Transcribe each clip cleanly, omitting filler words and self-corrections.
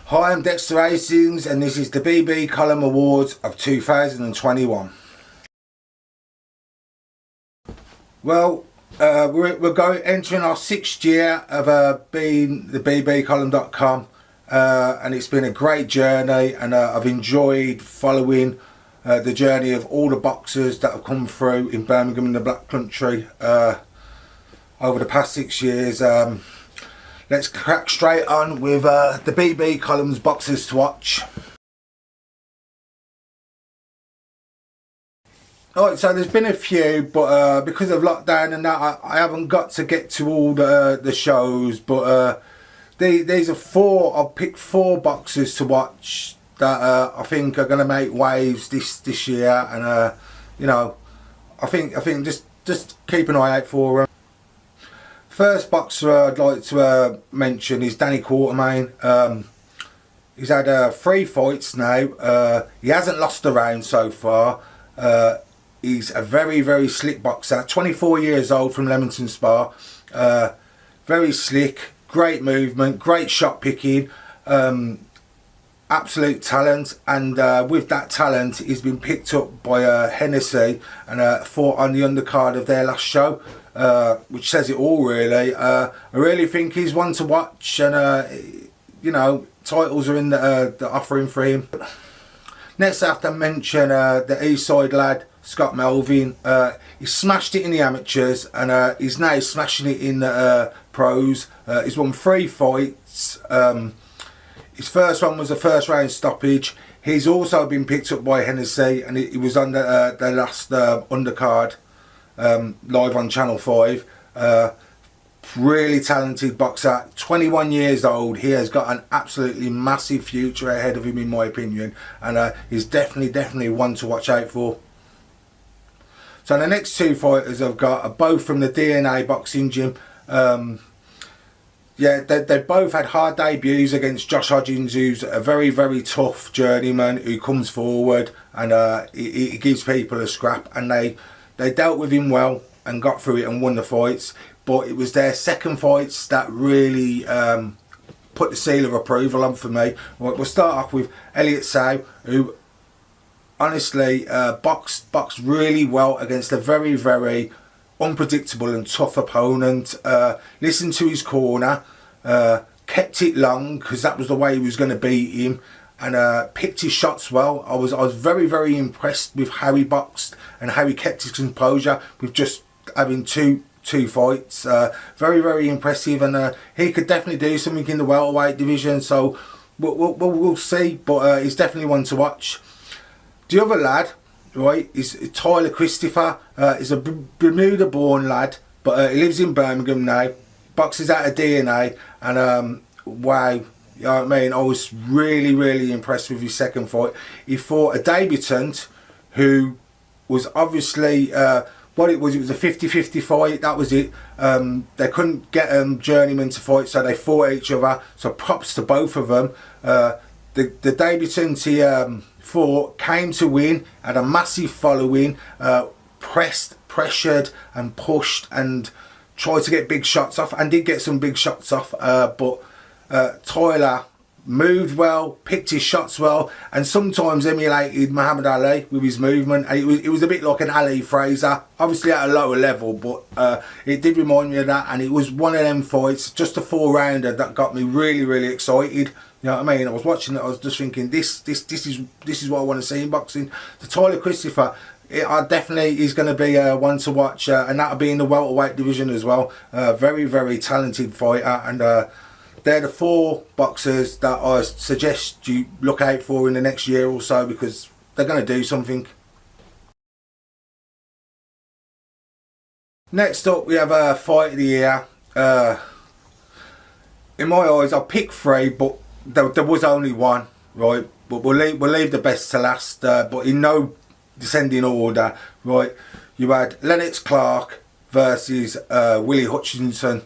Hi, I'm Dexter Hastings and this is the Bbcolumn Awards of 2021. Well, we're entering our 6th year of being the Bbcolumn.com, and it's been a great journey, and I've enjoyed following the journey of all the boxers that have come through in Birmingham and the Black Country over the past 6 years. Let's crack straight on with the Bbcolumn's boxers to watch. Alright, so there's been a few, but because of lockdown and that, I haven't got to get to all the shows. But these are four. I've picked 4 boxers to watch that I think are going to make waves this year, and you know, I think just keep an eye out for them. First boxer I'd like to mention is Danny Quartermain. He's had 3 fights now. He hasn't lost a round so far. He's a very slick boxer. 24 years old from Leamington Spa. Very slick, great movement, great shot picking, absolute talent. And with that talent, he's been picked up by Hennessy and fought on the undercard of their last show. Which says it all, really. I really think he's one to watch, and you know, titles are in the offering for him. Next, I have to mention the East Side lad, Scott Melvin. He smashed it in the amateurs, and he's now smashing it in the pros. He's won 3 fights. His first one was a first round stoppage. He's also been picked up by Hennessy, and he was on the last undercard. Live on Channel 5. Really talented boxer, 21 years old. He has got an absolutely massive future ahead of him, in my opinion, and he's definitely one to watch out for. So the next 2 fighters I've got are both from the DNA boxing gym. Yeah, they both had hard debuts against Josh Hodgins, who's a very tough journeyman who comes forward and he gives people a scrap, and they dealt with him well and got through it and won the fights. But it was their second fights that really put the seal of approval on for me. We'll start off with Elliot Sow, who honestly boxed really well against a very unpredictable and tough opponent. Listened to his corner, kept it long because that was the way he was going to beat him, and picked his shots well. I was very impressed with how he boxed and how he kept his composure with just having two fights. Very impressive, and he could definitely do something in the welterweight division. So we'll see, but he's definitely one to watch. The other lad, right, is Tyler Christopher. He's a Bermuda-born lad, but he lives in Birmingham now. Boxes out of DNA, and wow, you know what I mean? I was really impressed with his second fight. He fought a debutant who was obviously what it was a 50-50 fight. That was it. They couldn't get journeyman to fight, so they fought each other. So props to both of them. The debutant he fought came to win, had a massive following, pressured and pushed and tried to get big shots off, and did get some big shots off, but Tyler moved well, picked his shots well, and sometimes emulated Muhammad Ali with his movement. And it was a bit like an Ali Fraser, obviously at a lower level, but it did remind me of that. And it was one of them fights, just a 4-rounder, that got me really excited. You know what I mean? I was watching it, I was just thinking, this is what I want to see in boxing. The Tyler Christopher, definitely is going to be one to watch, and that'll be in the welterweight division as well. Very talented fighter, and they're the 4 boxers that I suggest you look out for in the next year or so, because they're going to do something. Next up, we have a fight of the year. In my eyes, I picked 3, but there was only one, right? But we'll leave the best to last. But in no descending order, right? You had Lennox Clark versus Willie Hutchinson.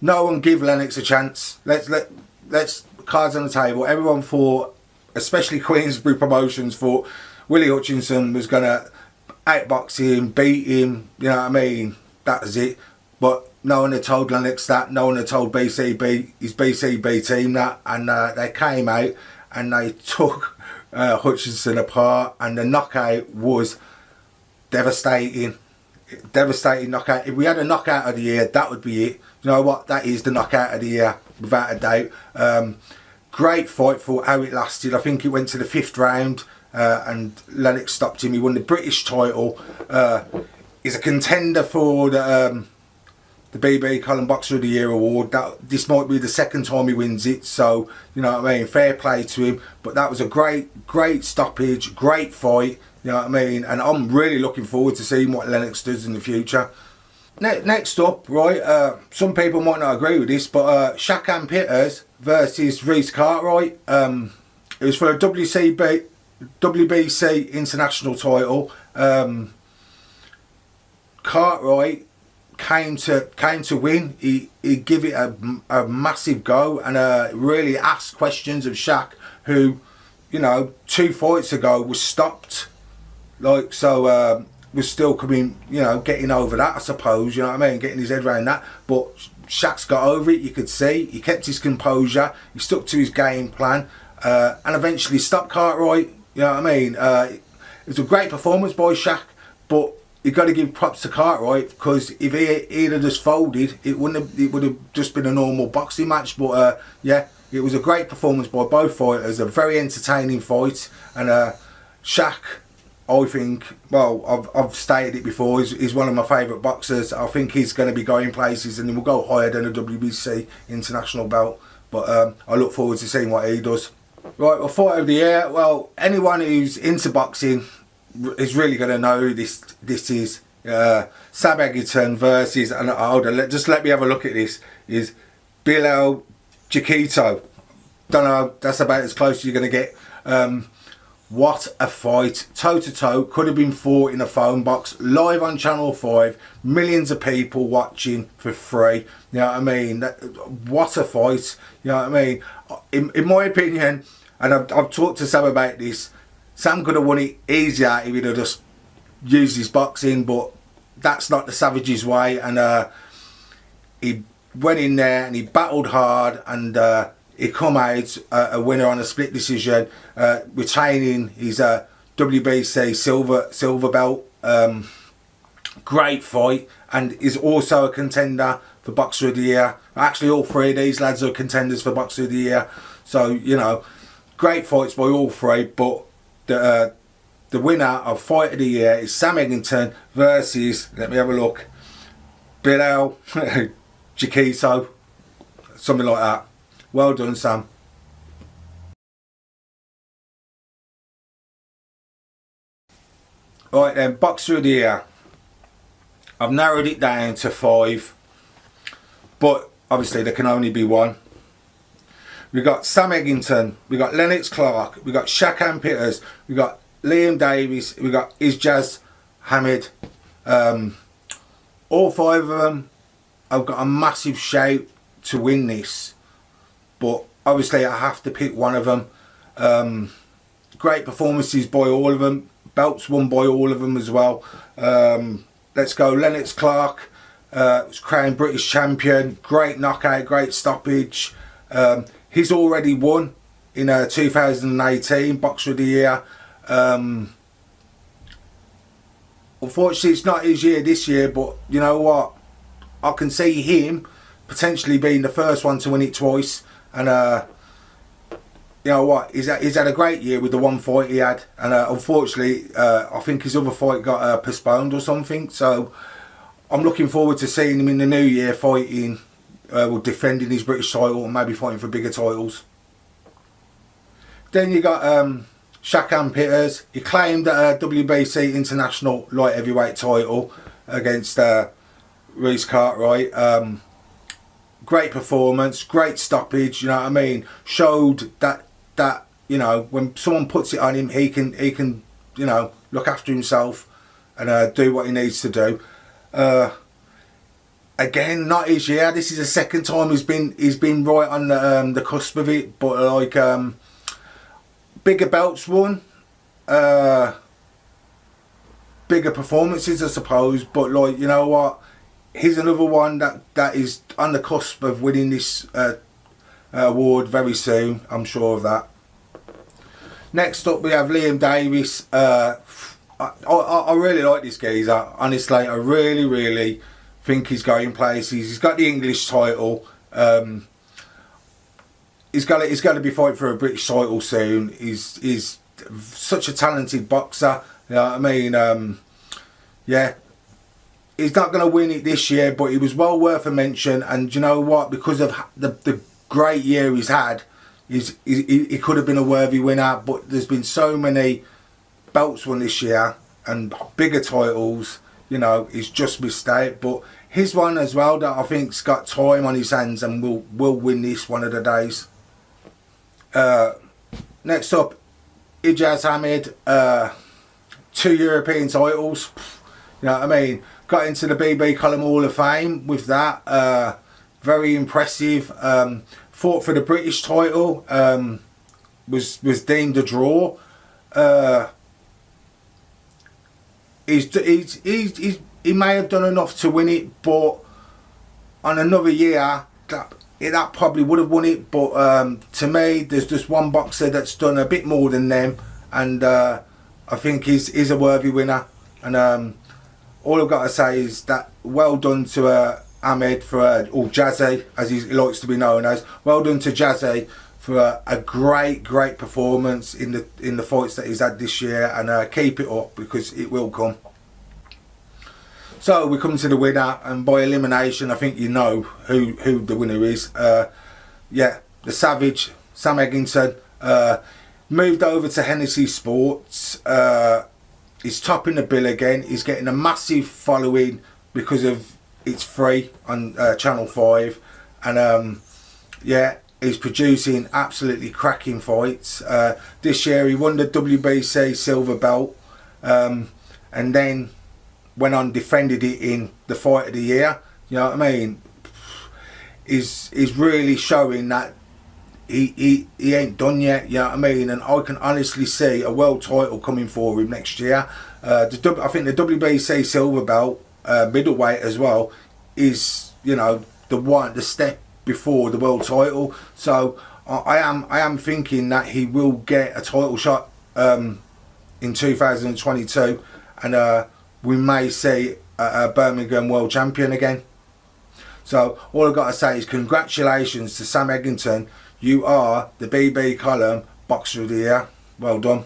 No one give Lennox a chance. Let's cards on the table. Everyone thought, especially Queensbury Promotions, thought Willie Hutchinson was gonna outbox him, beat him. You know what I mean? That was it. But no one had told Lennox that, no one had told his BCB team that, and they came out and they took Hutchinson apart, and the knockout was devastating. Devastating knockout. If we had a knockout of the year, that would be it. You know what? That is the knockout of the year, without a doubt. Great fight for how it lasted. I think it went to the 5th round, and Lennox stopped him. He won the British title. He's a contender for the Bbcolumn Boxer of the Year award. This might be the 2nd time he wins it, so you know what I mean, fair play to him. But that was a great stoppage, great fight, you know what I mean, and I'm really looking forward to seeing what Lennox does in the future. Next up, right, some people might not agree with this, but Shakan Pitters versus Rhys Cartwright. It was for a WBC international title. Cartwright came to win. He give it a massive go, and really asked questions of Shaq, who, you know, 2 fights ago was stopped. Like, so was still coming, you know, getting over that, I suppose, you know what I mean, getting his head around that. But Shaq's got over it, you could see. He kept his composure, he stuck to his game plan, and eventually stopped Cartwright, you know what I mean. It was a great performance by Shaq, but you got to give props to Cartwright, because if he'd have just folded, it would have just been a normal boxing match. But yeah, it was a great performance by both fighters, a very entertaining fight, and Shaq, I think, well, I've stated it before, he's one of my favourite boxers. I think he's going to be going places, and he will go higher than a WBC international belt. But I look forward to seeing what he does. Right, well, fight of the year. Well, anyone who's into boxing is really going to know who this is. Sam Eggington versus, and hold on, just let me have a look at this, is Bbcolumn. Don't know, that's about as close as you're going to get. What a fight, toe to toe, could have been fought in a phone box, live on Channel 5, millions of people watching for free, you know what I mean. What a fight, you know what I mean. In my opinion, and I've talked to Sam about this, Sam could have won it easier if he'd have just used his boxing, but that's not the Savage's way, and he went in there and he battled hard, and he come out a winner on a split decision, retaining his WBC silver belt. Great fight, and is also a contender for Boxer of the Year. Actually, all 3 of these lads are contenders for Boxer of the Year. So, you know, great fights by all 3, but the winner of Fight of the Year is Sam Eggington versus, let me have a look, Bbcolumn something like that. Well done, Sam. Right then, Boxer of the Year. I've narrowed it down to 5, but obviously there can only be 1. We got Sam Eggington, we got Lennox Clark, we got Shakan Pitters, we got Liam Davies, we got Ijaz Hamid. All 5 of them have got a massive shout to win this, but obviously I have to pick one of them. Great performances by all of them, belts won by all of them as well. Let's go Lennox Clark, was crowned British champion, great knockout, great stoppage. He's already won in 2018 Boxer of the Year. Unfortunately, it's not his year this year, but you know what? I can see him potentially being the first one to win it twice. And you know what? He's had a great year with the 1 fight he had. And unfortunately, I think his other fight got postponed or something. So I'm looking forward to seeing him in the new year fighting. Defending his British title and maybe fighting for bigger titles. Then you got Shakan Pitters. He claimed a WBC international light heavyweight title against Rhys Cartwright. Great performance, great stoppage. You know what I mean. Showed that you know, when someone puts it on him, he can you know, look after himself and do what he needs to do. Again, not his year. This is the 2nd time he's been right on the cusp of it. But like bigger belts won, bigger performances, I suppose. But like, you know what, he's another one that is on the cusp of winning this award very soon. I'm sure of that. Next up we have Liam Davis. I really like this geezer. Honestly, I really think he's going places. He's got the English title. He's going to be fighting for a British title soon. He's such a talented boxer. You know what I mean? Yeah. He's not going to win it this year, but he was well worth a mention. And you know what? Because of the great year he's had, he could have been a worthy winner. But there's been so many belts won this year and bigger titles. You know, he's just missed out. But his one as well that I think's got time on his hands and will win this one of the days. Next up, Ijaz Ahmed. 2 European titles. You know what I mean? Got into the Bbcolumn Hall of Fame with that. Very impressive. Fought for the British title. Was deemed a draw. He may have done enough to win it, but on another year that probably would have won it. But to me, there's just one boxer that's done a bit more than them, and I think he's a worthy winner. And all I've got to say is that well done to Ahmed or Jazzy, as he likes to be known as. Well done to Jazzy for a great performance in the fights that he's had this year, and keep it up because it will come. So we come to the winner, and by elimination, I think you know who the winner is. Yeah, the Savage, Sam Eggington, moved over to Hennessy Sports. He's topping the bill again. He's getting a massive following because of it's free on Channel 5, and yeah, he's producing absolutely cracking fights. This year he won the WBC silver belt, and then went on defended it in the fight of the year. You know what I mean? He's really showing that he ain't done yet. You know what I mean? And I can honestly see a world title coming for him next year. I think the WBC silver belt, middleweight as well, is, you know, the step before the world title. So I am thinking that he will get a title shot in 2022, and we may see a Birmingham world champion again. So all I've got to say is congratulations to Sam Eggington. You are the Bbcolumn Boxer of the Year. Well done.